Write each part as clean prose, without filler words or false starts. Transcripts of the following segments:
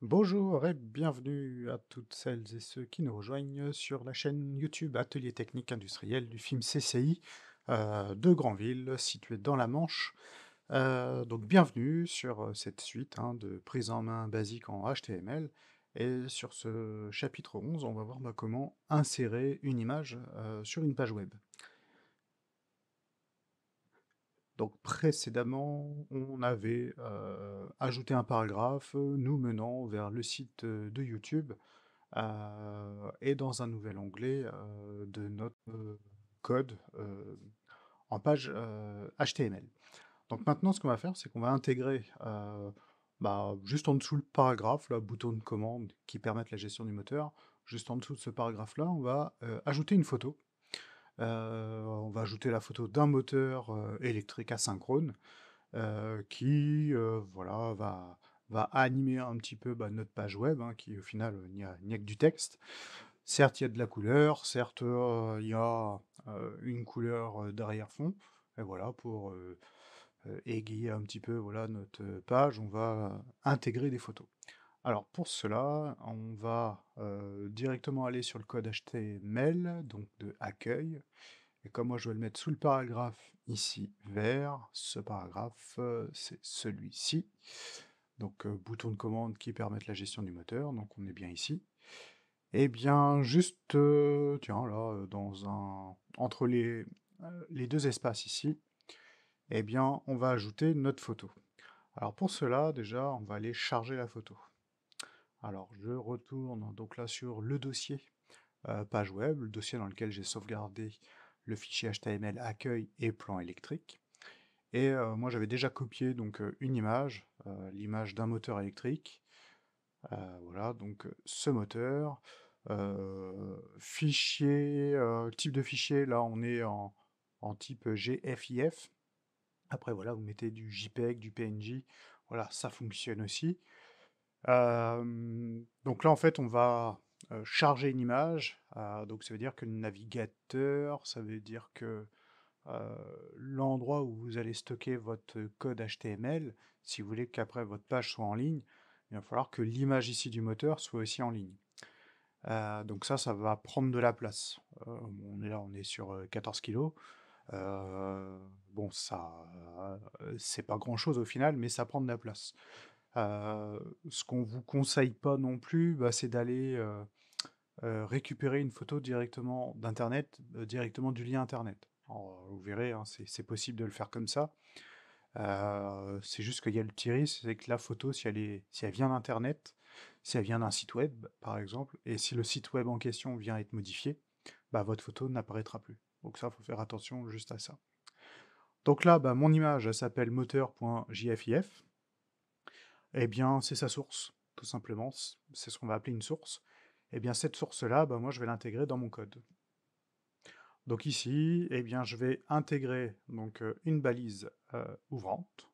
Bonjour et bienvenue à toutes celles et ceux qui nous rejoignent sur la chaîne YouTube Atelier technique industriel du film CCI de Granville, situé dans la Manche. Donc bienvenue sur cette suite de prise en main basique en HTML. Et sur ce chapitre 11, on va voir comment insérer une image sur une page web. Donc précédemment, on avait ajouté un paragraphe nous menant vers le site de YouTube et dans un nouvel onglet de notre code en page HTML. Donc maintenant, ce qu'on va faire, c'est qu'on va intégrer juste en dessous le paragraphe, le bouton de commande qui permettent la gestion du moteur. Juste en dessous de ce paragraphe-là, on va ajouter une photo. On va ajouter la photo d'un moteur électrique asynchrone qui voilà, va animer un petit peu notre page web, qui au final n'y a que du texte. Certes, il y a de la couleur, certes, il y a une couleur d'arrière-fond, et voilà, pour égayer un petit peu voilà, notre page, on va intégrer des photos. Alors pour cela, on va directement aller sur le code HTML, donc de accueil, et comme moi je vais le mettre sous le paragraphe ici vert, ce paragraphe c'est celui-ci. Donc bouton de commande qui permettent la gestion du moteur, donc on est bien ici. Et bien juste, tiens là, entre les deux espaces ici, eh bien on va ajouter notre photo. Alors pour cela, déjà, on va aller charger la photo. Alors je retourne donc là sur le dossier page web, le dossier dans lequel j'ai sauvegardé le fichier HTML accueil et plan électrique. Et moi j'avais déjà copié donc une image, l'image d'un moteur électrique. Voilà, donc ce moteur. Fichier, type de fichier, là on est en type GFIF. Après voilà, vous mettez du JPEG, du PNG, voilà, ça fonctionne aussi. Donc là, en fait, on va charger une image. Donc ça veut dire que le navigateur, ça veut dire que l'endroit où vous allez stocker votre code HTML, si vous voulez qu'après votre page soit en ligne, il va falloir que l'image ici du moteur soit aussi en ligne. Donc ça va prendre de la place. On est là, on est sur 14 kilos. Bon, ça, c'est pas grand-chose au final, mais ça prend de la place. Ce qu'on vous conseille pas non plus, c'est d'aller récupérer une photo directement d'internet, directement du lien internet. Alors, vous verrez, c'est possible de le faire comme ça. C'est juste qu'il y a le petit risque, c'est que la photo, si elle vient d'internet, si elle vient d'un site web, par exemple, et si le site web en question vient être modifié, votre photo n'apparaîtra plus. Donc ça, il faut faire attention juste à ça. Donc là, mon image, elle s'appelle moteur.jfif. Eh bien, c'est sa source, tout simplement. C'est ce qu'on va appeler une source. Eh bien, cette source-là, moi, je vais l'intégrer dans mon code. Donc ici, eh bien, je vais intégrer donc, une balise ouvrante.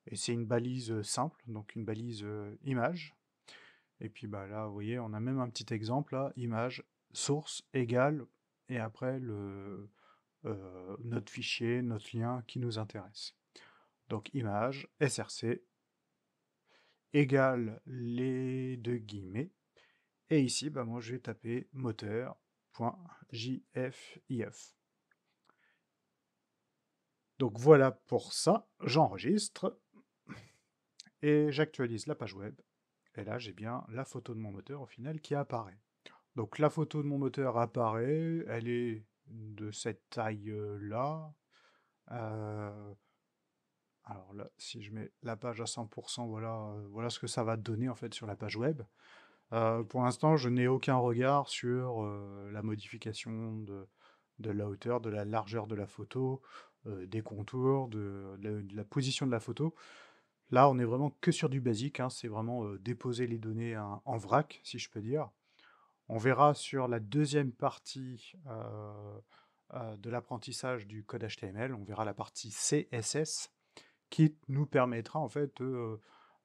Et c'est une balise simple, donc une balise image. Et puis là, vous voyez, on a même un petit exemple, là, image, source égale, et après, notre fichier, notre lien qui nous intéresse. Donc image, src, égale les deux guillemets. Et ici, moi je vais taper moteur.jfif. Donc voilà pour ça, j'enregistre et j'actualise la page web. Et là, j'ai bien la photo de mon moteur au final qui apparaît. Donc la photo de mon moteur apparaît, elle est de cette taille-là. Alors là, si je mets la page à 100%, voilà ce que ça va donner en fait sur la page web. Pour l'instant, je n'ai aucun regard sur la modification de la hauteur, de la largeur de la photo, des contours, de la position de la photo. Là, on est vraiment que sur du basique, c'est vraiment déposer les données en vrac, si je peux dire. On verra sur la deuxième partie de l'apprentissage du code HTML, on verra la partie CSS, qui nous permettra en fait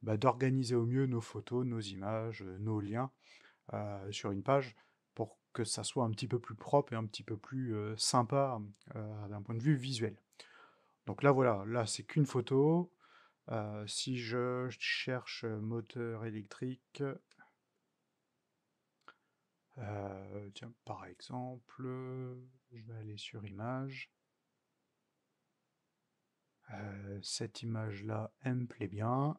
d'organiser au mieux nos photos, nos images, nos liens sur une page pour que ça soit un petit peu plus propre et un petit peu plus sympa d'un point de vue visuel. Donc là voilà, là c'est qu'une photo. Si je cherche moteur électrique, tiens, par exemple, je vais aller sur images. Cette image-là, elle me plaît bien.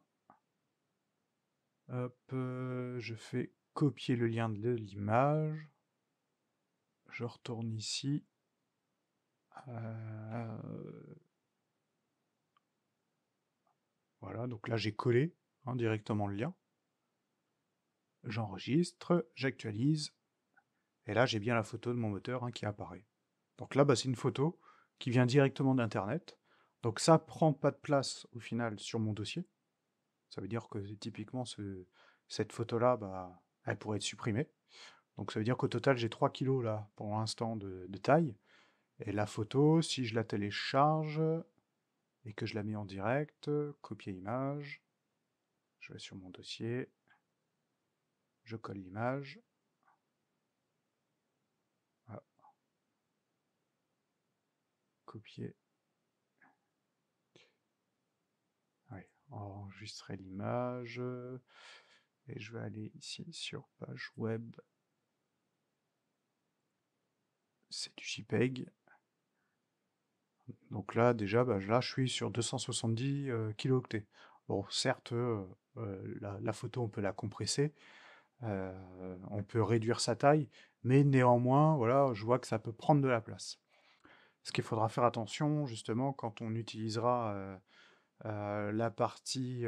Hop, je fais copier le lien de l'image. Je retourne ici. Voilà, donc là j'ai collé directement le lien. J'enregistre, j'actualise, et là j'ai bien la photo de mon moteur qui apparaît. Donc là, c'est une photo qui vient directement d'Internet. Donc ça prend pas de place au final sur mon dossier. Ça veut dire que typiquement cette photo-là, elle pourrait être supprimée. Donc ça veut dire qu'au total, j'ai 3 kilos là pour l'instant de taille. Et la photo, si je la télécharge et que je la mets en direct, copier image, je vais sur mon dossier, je colle l'image. Voilà. Copier. Ouais, enregistrer l'image. Et je vais aller ici sur page web. C'est du JPEG. Donc là, déjà, là, je suis sur 270 kilooctets. Bon, certes, la photo, on peut la compresser, on peut réduire sa taille, mais néanmoins, voilà, je vois que ça peut prendre de la place. Ce qu'il faudra faire attention, justement, quand on utilisera la partie,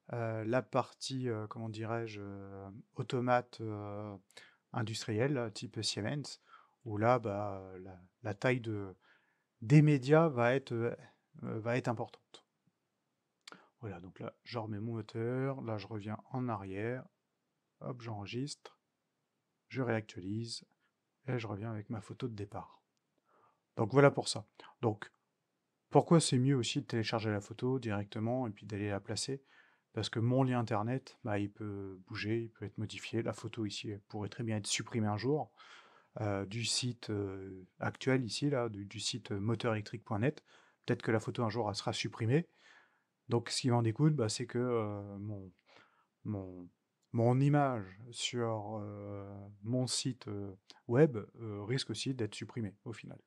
comment dirais-je, automate industrielle, type Siemens, où là, la taille des médias va être importante. Voilà, donc là, je remets mon moteur, là, je reviens en arrière, hop, j'enregistre, je réactualise, et je reviens avec ma photo de départ. Donc voilà pour ça. Donc, pourquoi c'est mieux aussi de télécharger la photo directement et puis d'aller la placer? Parce que mon lien internet, il peut bouger, il peut être modifié. La photo ici, elle pourrait très bien être supprimée un jour du site actuel ici, là, du site moteurélectrique.net. Peut-être que la photo un jour, elle sera supprimée. Donc ce qui en découle, c'est que mon image sur mon site web risque aussi d'être supprimée au final.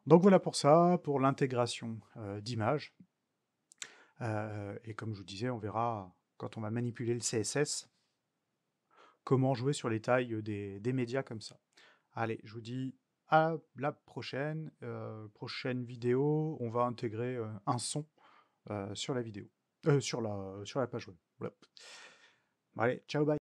Donc voilà pour ça, pour l'intégration d'images. Et comme je vous disais, on verra quand on va manipuler le CSS, comment jouer sur les tailles des médias comme ça. Allez, je vous dis à la prochaine, prochaine vidéo, on va intégrer un son sur la vidéo, sur la page web. Voilà. Allez, ciao, bye.